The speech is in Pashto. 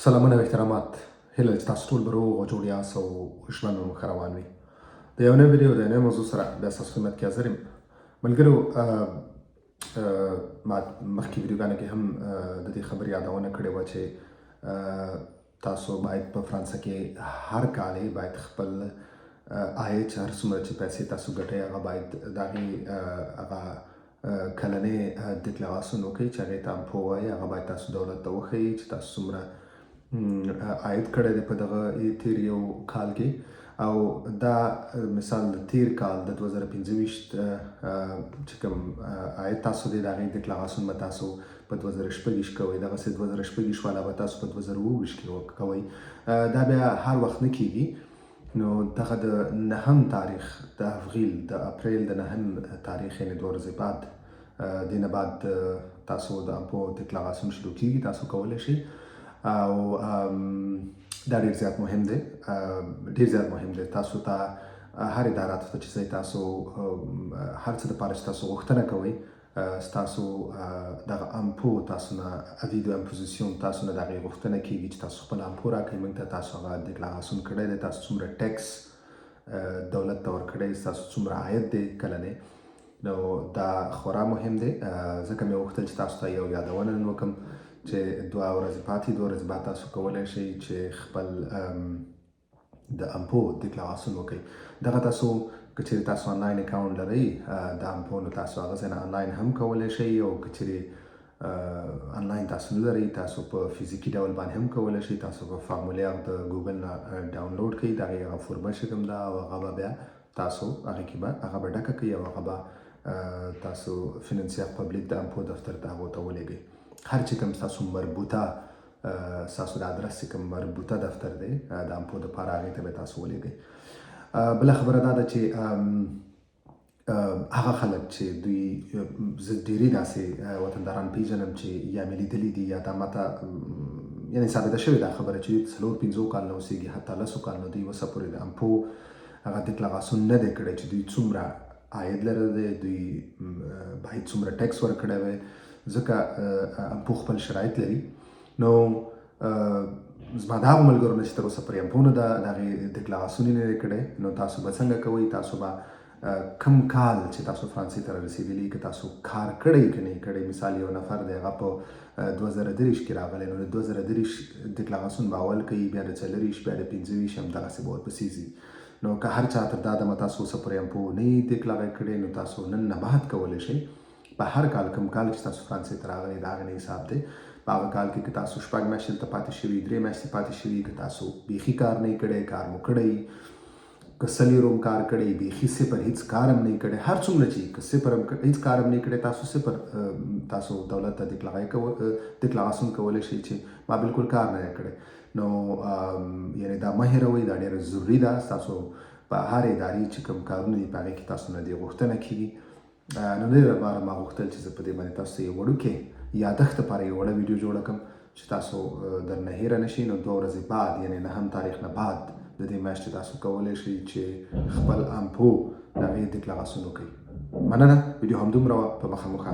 سلامونه او احترامات هیله چې تاسو ټول به روغ او جوړ یاست او ژوند مو ښه روان وي. د یو نوې ویډیو د یوې نوې موضوع سره بیا ستاسو خدمت کې حاضر یم. ملګرو، ما مخکې ویډیوګانو کې هم د دې خبرې یادونه کړې وه چې تاسو باید په فرانسه کې هر کال باید خپل عاید چې هر څومره چې پیسې تاسو ګټئ هغه باید د هغې هغه کلنې ډیکلاراسیون وکړئ چې هغې ته امپو وایي. هغه باید تاسو دولت ته وښیئ چې تاسو څومره عاید کړی دی په دغه تیر یو کال کې. او دا مثال د تیر کال د 2025 چې کوم عاید تاسو دی د هغې ډیکلاراسیون به تاسو په 2026 کوئ، دغسې 2026 والا به تاسو په 2027 کې کوئ. دا بیا هر وخت نه کیږي. نو دغه د 9 تاریخ د افغیل د اپریل د 9 تاریخ یعنې 2 ورځې بعد دې نه بعد تاسو د امپو ډیکلاراسیون شروع کیږي. تاسو کولی شئ او دا ډېر زیات مهم دی، تاسو ته هر اداراتو ته چې ځئ تاسو هر څه دپاره چې تاسو غوښتنه کوئ ستاسو دغه امپو تاسو نه اوی د امپوزیسیون تاسو نه د هغې غوښتنه کیږي چې تاسو خپل امپو راکړئ موږ ته. تاسو هغه ډیکلاراسیون کړی دی، تاسو څومره ټیکس دولت ته ورکړی، تاسو څومره عاید دی کلنی. نو دا خورا مهم دی. ځکه مې غوښتل چې تاسو ته یو یادونه نن وکړم چې 2 ورځې پاتې 2 ورځې بعد تاسو کولی شئ چې خپل د امپو ډیکلاراسیون وکړئ. دغه تاسو که چیرې تاسو آنلاین اکاونټ لرئ د امپو نو تاسو هغه ځای نه آنلاین هم کولی شئ، او که چیرې آنلاین تاسو نه لرئ تاسو په فزیکي ډول باندې هم کولی شئ. تاسو به فارمولیر د ګوګل نه ډاونلوډ کړئ، د هغې هغه فورمه چې کوم ده او هغه به بیا تاسو هغې کې به هغه به ډکه کړئ او هغه به تاسو فینانسیر پبلیک د امپو دفتر ته هغو ته ولېږئ. هر چې کوم ستاسو مربوطه ستاسو د ادرس چې کوم مربوطه دفتر دی د امپو دپاره هغې ته به تاسو ولېږئ. بله خبره دا ده چې هغه خلک چې دوی زه ډېرې داسې وطنداران پیژنم چې یا مې لیدلي دي یا دا ماته یعنې ثابته شوې دا خبره چې دوی 4-5 کال نه اوسېږي، حتی 10 کال نه دوی اوسه پورې د امپو هغه ډیکلاراسیون نه دی کړی چې دوی څومره عاید لرلی دی، دوی باید څومره ټیکس ورکړی وی. ځکه امپو خپل شرایط لري. نو زما د هغو ملګرو نه چې تر اوسه پورې امپو نه د هغې ډیکلاراسیون یې نه دی کړی، نو تاسو به څنګه کوئ؟ تاسو به کم کال چې تاسو فرانسې ته رارسېدلي که تاسو کار کړی که نه یې کړی، مثال یو نفر دی هغه په 2023 کې راغلی، نو د 2023 ډیکلاراسیون به اول کوي، بیا د 40 بیا د 25 همدغسې به ورپسې ځي. نو که هر چا تر دا دمه تاسو اوسه پورې امپو نه یې ډیکلاره کړی نو تاسو نن نه بعد کولی شئ په هر کال کوم کال چې تاسو فرانسې ته راغلی د هغې نه حساب دی. په هغه کال کې که تاسو 6 میاشتې دلته پاتې شوي، 3 میاشتې پاتې شوي، که تاسو بیخي کار نه یې کړی، کار مو کړی، که 4 کار کړی، بیخي 0 هېڅ کار هم نه یې کړی، هر څومره چې که 0 هېڅ کار هم نه یې کړی، تاسو 0 تاسو دولت ته ډیکلاراسیون کولی شئ چې ما بالکل کار نه دی کړی. نو یعنې دا مه هېروئ، دا ډېره ضروري ده. ستاسو په هر ادارې چې کوم کارونه دي په هغې کې تاسو نه دې غوښتنه کېږي. نو دې لپاره ما غوښتل چې زه په دې باندې تاسو ته یو وړوکی یادښت دپاره یو وړه ویډیو جوړه کړم چې تاسو درنه هېره نه شي. نو 2 ورځې بعد یعنې 9 تاریخ نه بعد د دې میاشتې تاسو کولی شئ چې خپل امپو د هغې ډیکلاراسیون وکړئ. مننه. ویډیو همدومره وه. په مخه مو ښه.